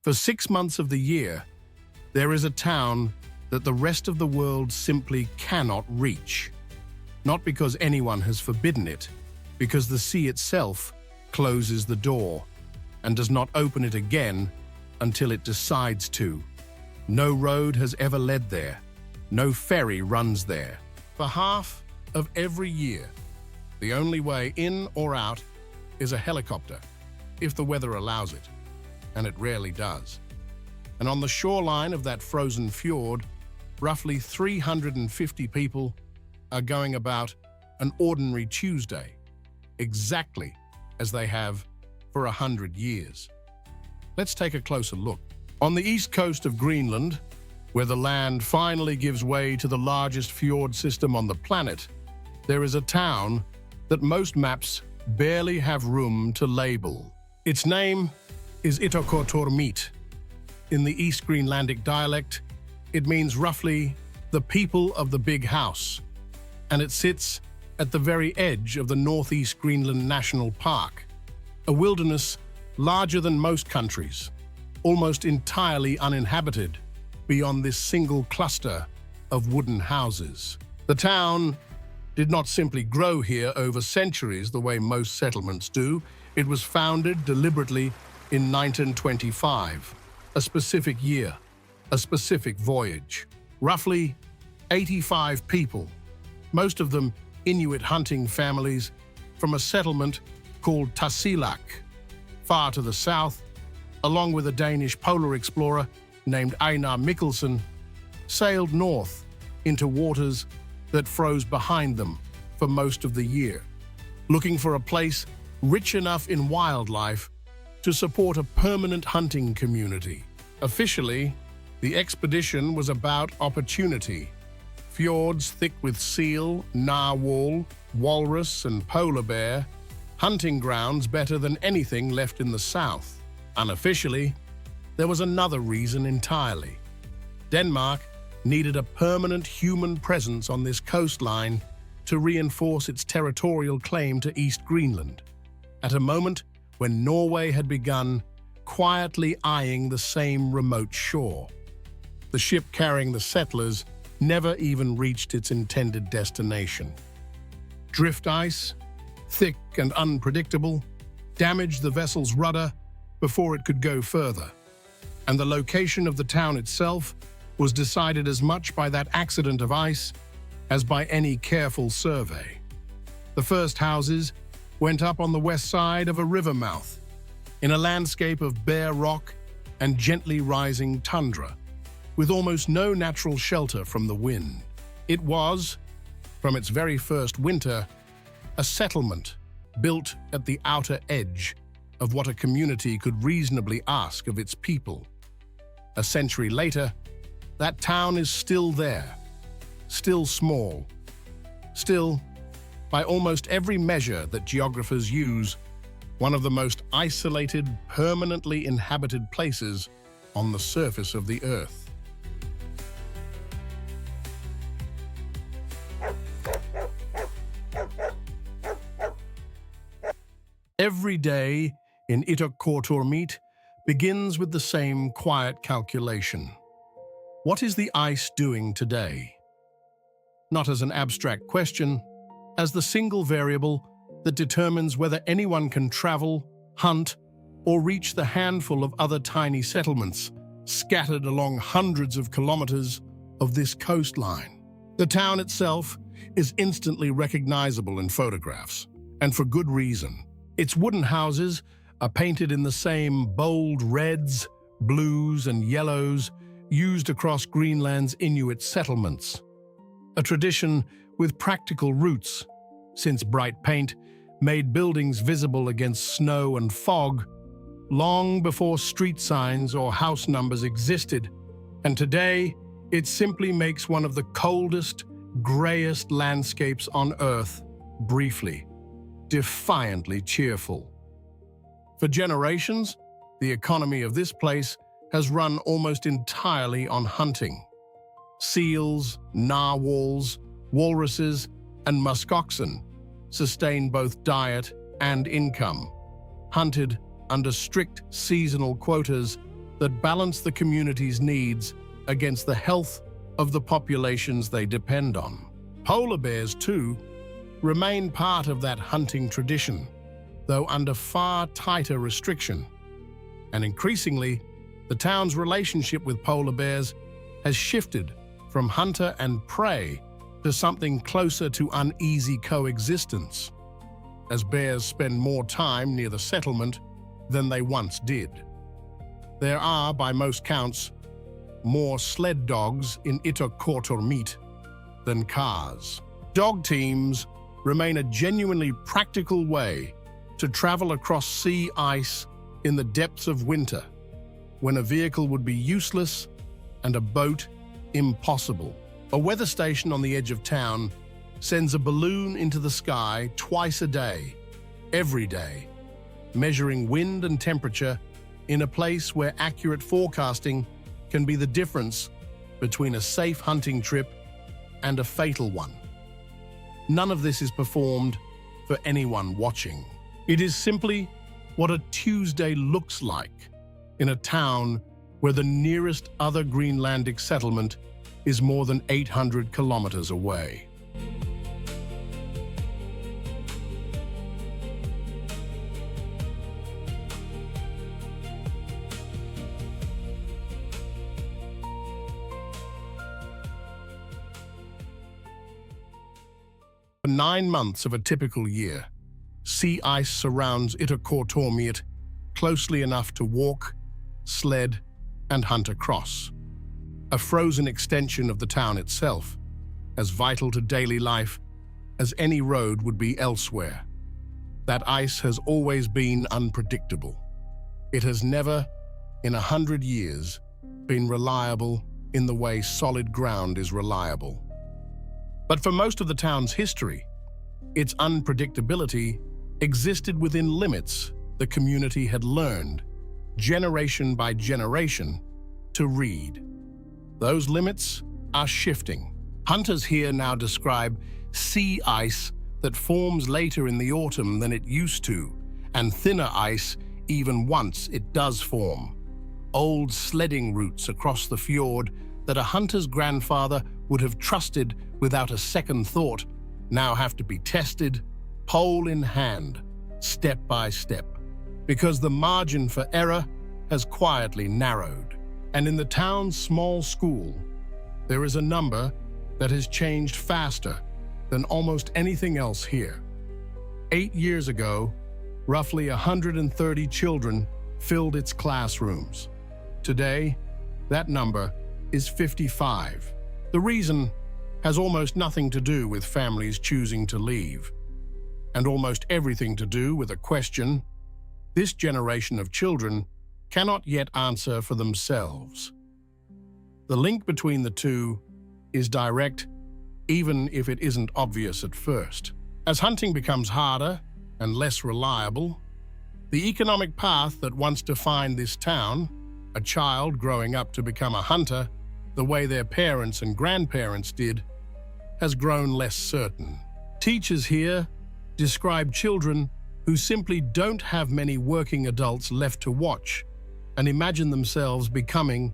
For 6 months of the year, there is a town that the rest of the world simply cannot reach. Not because anyone has forbidden it, because the sea itself closes the door and does not open it again until it decides to. No road has ever led there. No ferry runs there. For half of every year, the only way in or out is a helicopter, if the weather allows it, and it rarely does. And on the shoreline of that frozen fjord, roughly 350 people are going about an ordinary Tuesday, exactly as they have for 100 years. Let's take a closer look. On the east coast of Greenland, where the land finally gives way to the largest fjord system on the planet, there is a town that most maps barely have room to label. Its name is Ittoqqortoormiit. In the East Greenlandic dialect, it means roughly the people of the big house, and it sits at the very edge of the Northeast Greenland National Park, a wilderness larger than most countries, almost entirely uninhabited beyond this single cluster of wooden houses. The town did not simply grow here over centuries the way most settlements do. It was founded deliberately in 1925, a specific year, a specific voyage. Roughly 85 people, most of them Inuit hunting families from a settlement called Prologue, far to the south, along with a Danish polar explorer named Einar Mikkelsen, sailed north into waters that froze behind them for most of the year, looking for a place rich enough in wildlife to support a permanent hunting community. Officially, the expedition was about opportunity. Fjords thick with seal, narwhal, walrus, and polar bear, hunting grounds better than anything left in the south. Unofficially, there was another reason entirely. Denmark needed a permanent human presence on this coastline to reinforce its territorial claim to East Greenland, at a moment when Norway had begun quietly eyeing the same remote shore. The ship carrying the settlers never even reached its intended destination. Drift ice, thick and unpredictable, damaged the vessel's rudder before it could go further, and the location of the town itself was decided as much by that accident of ice as by any careful survey. The first houses went up on the west side of a river mouth, in a landscape of bare rock and gently rising tundra, with almost no natural shelter from the wind. It was, from its very first winter, a settlement built at the outer edge of what a community could reasonably ask of its people. A century later, that town is still there, still small, still, by almost every measure that geographers use, one of the most isolated, permanently inhabited places on the surface of the Earth. Every day in Ittoqqortoormiit begins with the same quiet calculation. What is the ice doing today? Not as an abstract question, as the single variable that determines whether anyone can travel, hunt, or reach the handful of other tiny settlements scattered along hundreds of kilometers of this coastline. The town itself is instantly recognizable in photographs, and for good reason. Its wooden houses are painted in the same bold reds, blues, and yellows used across Greenland's Inuit settlements. A tradition with practical roots, since bright paint made buildings visible against snow and fog long before street signs or house numbers existed, and today it simply makes one of the coldest, grayest landscapes on Earth briefly, defiantly cheerful. For generations, the economy of this place has run almost entirely on hunting. Seals, narwhals, walruses, and muskoxen sustain both diet and income, hunted under strict seasonal quotas that balance the community's needs against the health of the populations they depend on. Polar bears, too, remain part of that hunting tradition, though under far tighter restriction. And increasingly, the town's relationship with polar bears has shifted from hunter and prey to something closer to uneasy coexistence, as bears spend more time near the settlement than they once did. There are, by most counts, more sled dogs in Ittoqqortoormiit than cars. Dog teams remain a genuinely practical way to travel across sea ice in the depths of winter, when a vehicle would be useless and a boat impossible. A weather station on the edge of town sends a balloon into the sky twice a day, every day, measuring wind and temperature in a place where accurate forecasting can be the difference between a safe hunting trip and a fatal one. None of this is performed for anyone watching. It is simply what a Tuesday looks like in a town where the nearest other Greenlandic settlement is more than 800 kilometers away. For 9 months of a typical year, sea ice surrounds Ittoqqortoormiit closely enough to walk, sled, and hunt across. A frozen extension of the town itself, as vital to daily life as any road would be elsewhere. That ice has always been unpredictable. It has never, in 100 years, been reliable in the way solid ground is reliable. But for most of the town's history, its unpredictability existed within limits the community had learned, generation by generation, to read. Those limits are shifting. Hunters here now describe sea ice that forms later in the autumn than it used to, and thinner ice even once it does form. Old sledding routes across the fjord that a hunter's grandfather would have trusted without a second thought now have to be tested, pole in hand, step by step, because the margin for error has quietly narrowed. And in the town's small school, there is a number that has changed faster than almost anything else here. 8 years ago, roughly 130 children filled its classrooms. Today, that number is 55. The reason has almost nothing to do with families choosing to leave, and almost everything to do with a question this generation of children cannot yet answer for themselves. The link between the two is direct, even if it isn't obvious at first. As hunting becomes harder and less reliable, the economic path that once defined this town, a child growing up to become a hunter, the way their parents and grandparents did, has grown less certain. Teachers here describe children who simply don't have many working adults left to watch and imagine themselves becoming,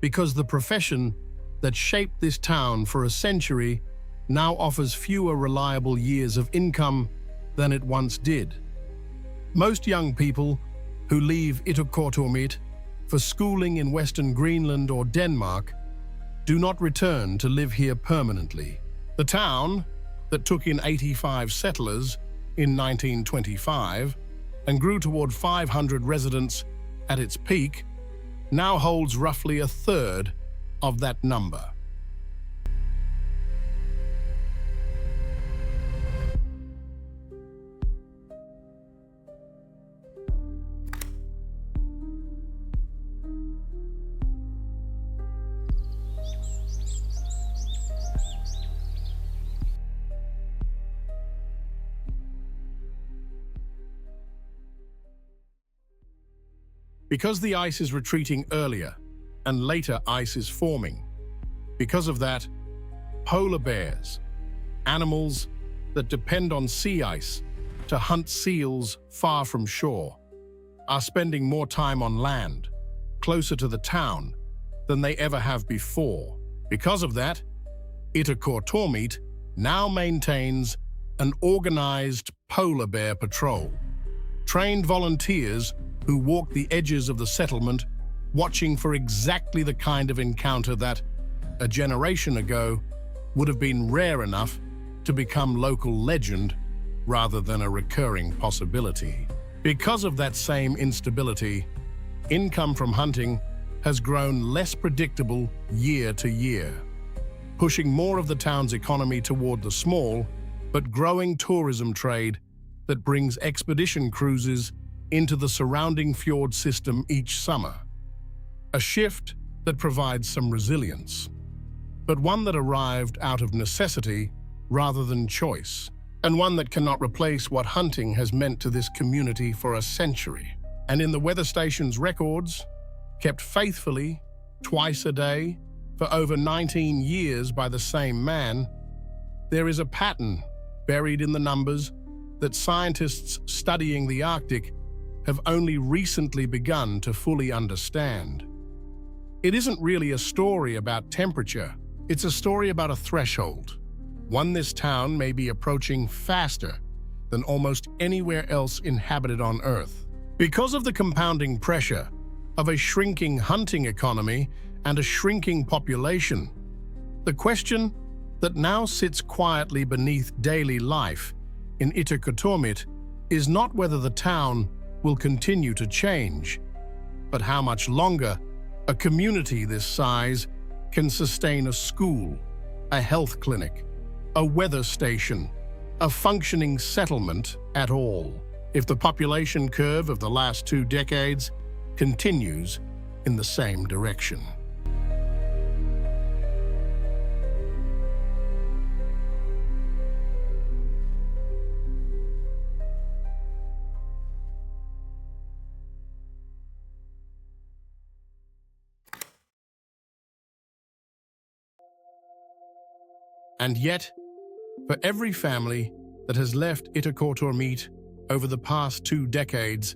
because the profession that shaped this town for a century now offers fewer reliable years of income than it once did. Most young people who leave Ittoqqortoormiit for schooling in Western Greenland or Denmark do not return to live here permanently. The town, that took in 85 settlers in 1925 and grew toward 500 residents at its peak, now holds roughly a third of that number. Because the ice is retreating earlier and later ice is forming, because of that, polar bears, animals that depend on sea ice to hunt seals far from shore, are spending more time on land, closer to the town than they ever have before. Because of that, Ittoqqortoormiit now maintains an organized polar bear patrol. Trained volunteers who walk the edges of the settlement, watching for exactly the kind of encounter that, a generation ago, would have been rare enough to become local legend rather than a recurring possibility. Because of that same instability, income from hunting has grown less predictable year to year, pushing more of the town's economy toward the small but growing tourism trade that brings expedition cruises into the surrounding fjord system each summer. A shift that provides some resilience, but one that arrived out of necessity rather than choice, and one that cannot replace what hunting has meant to this community for a century. And in the weather station's records, kept faithfully twice a day for over 19 years by the same man, there is a pattern buried in the numbers that scientists studying the Arctic have only recently begun to fully understand. It isn't really a story about temperature, it's a story about a threshold, one this town may be approaching faster than almost anywhere else inhabited on Earth. Because of the compounding pressure of a shrinking hunting economy and a shrinking population, the question that now sits quietly beneath daily life in Ittoqqortoormiit is not whether the town will continue to change, but how much longer a community this size can sustain a school, a health clinic, a weather station, a functioning settlement at all, if the population curve of the last 2 decades continues in the same direction. And yet, for every family that has left Ittoqqortoormiit over the past 2 decades,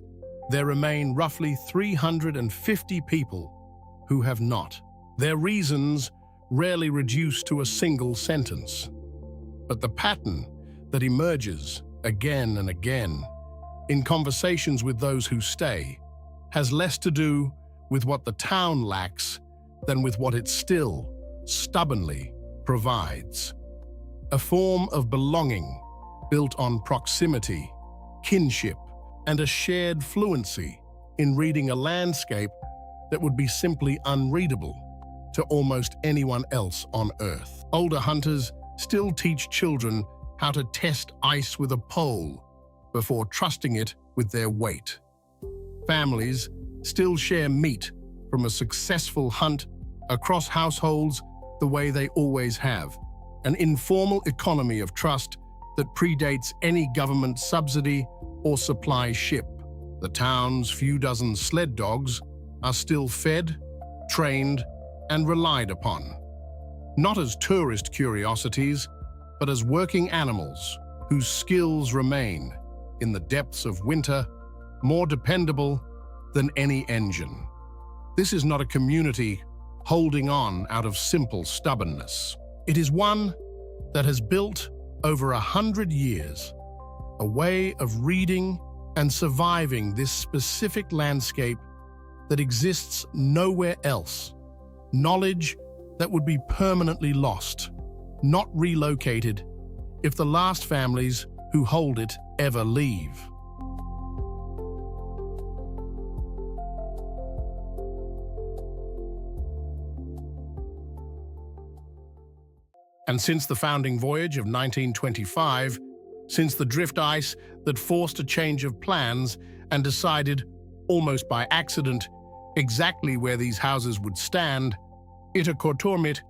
there remain roughly 350 people who have not. Their reasons rarely reduce to a single sentence. But the pattern that emerges again and again in conversations with those who stay has less to do with what the town lacks than with what it still stubbornly provides. A form of belonging built on proximity, kinship, and a shared fluency in reading a landscape that would be simply unreadable to almost anyone else on Earth. Older hunters still teach children how to test ice with a pole before trusting it with their weight. Families still share meat from a successful hunt across households the way they always have, an informal economy of trust that predates any government subsidy or supply ship. The town's few dozen sled dogs are still fed, trained, and relied upon, not as tourist curiosities, but as working animals whose skills remain, in the depths of winter, more dependable than any engine. This is not a community holding on out of simple stubbornness. It is one that has built over 100 years a way of reading and surviving this specific landscape that exists nowhere else. Knowledge that would be permanently lost, not relocated, if the last families who hold it ever leave. And since the founding voyage of 1925, since the drift ice that forced a change of plans and decided, almost by accident, exactly where these houses would stand, Ittoqqortoormiit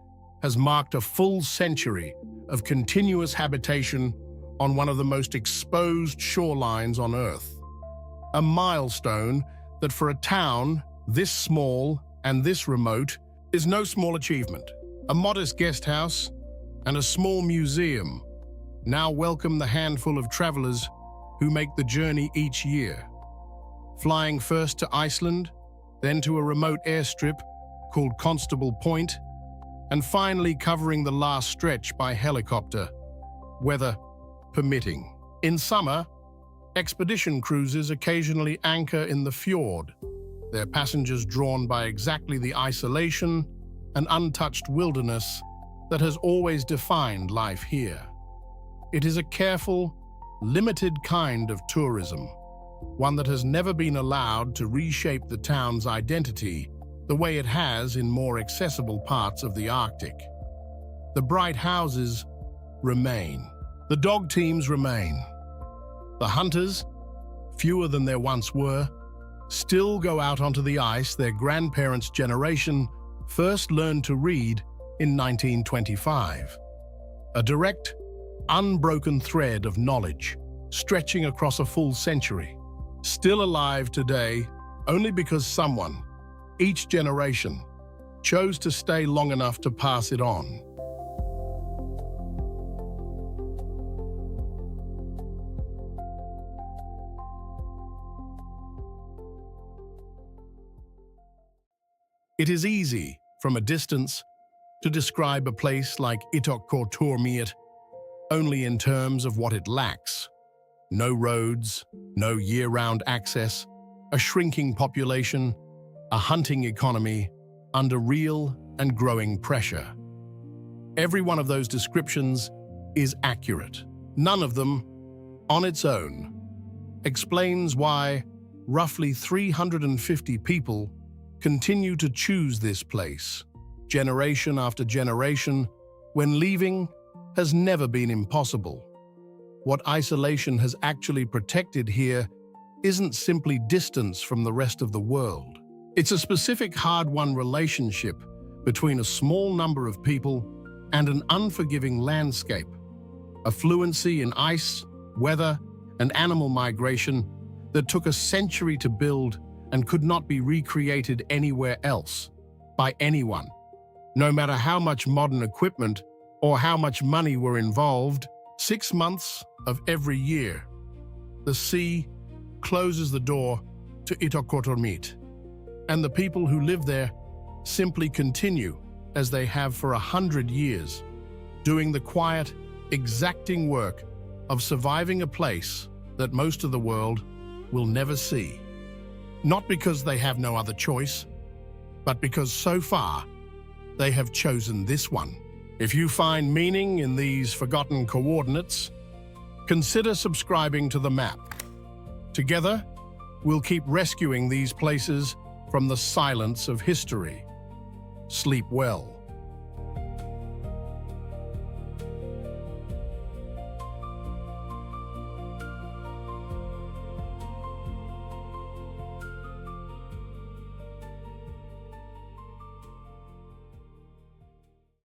has marked a full century of continuous habitation on one of the most exposed shorelines on Earth. A milestone that for a town this small and this remote is no small achievement. A modest guest house and a small museum now welcome the handful of travelers who make the journey each year, flying first to Iceland then to a remote airstrip called Constable Point, and finally covering the last stretch by helicopter, weather permitting. In summer, expedition cruises occasionally anchor in the fjord, their passengers drawn by exactly the isolation and untouched wilderness that has always defined life here. It is a careful, limited kind of tourism, one that has never been allowed to reshape the town's identity the way it has in more accessible parts of the Arctic. The bright houses remain. The dog teams remain. The hunters, fewer than there once were, still go out onto the ice their grandparents' generation first learned to read in 1925. A direct, unbroken thread of knowledge stretching across a full century, still alive today only because someone, each generation, chose to stay long enough to pass it on. It is easy, from a distance, to describe a place like Ittoqqortoormiit only in terms of what it lacks. No roads, no year-round access, a shrinking population, a hunting economy under real and growing pressure. Every one of those descriptions is accurate. None of them, on its own, explains why roughly 350 people continue to choose this place, generation after generation, when leaving has never been impossible. What isolation has actually protected here isn't simply distance from the rest of the world. It's a specific hard-won relationship between a small number of people and an unforgiving landscape, a fluency in ice, weather, and animal migration that took a century to build and could not be recreated anywhere else, by anyone. No matter how much modern equipment or how much money were involved, 6 months of every year, the sea closes the door to Ittoqqortoormiit, and the people who live there simply continue as they have for 100 years, doing the quiet, exacting work of surviving a place that most of the world will never see. Not because they have no other choice, but because so far they have chosen this one. If you find meaning in these forgotten coordinates, consider subscribing to the map. Together, we'll keep rescuing these places from the silence of history. Sleep well.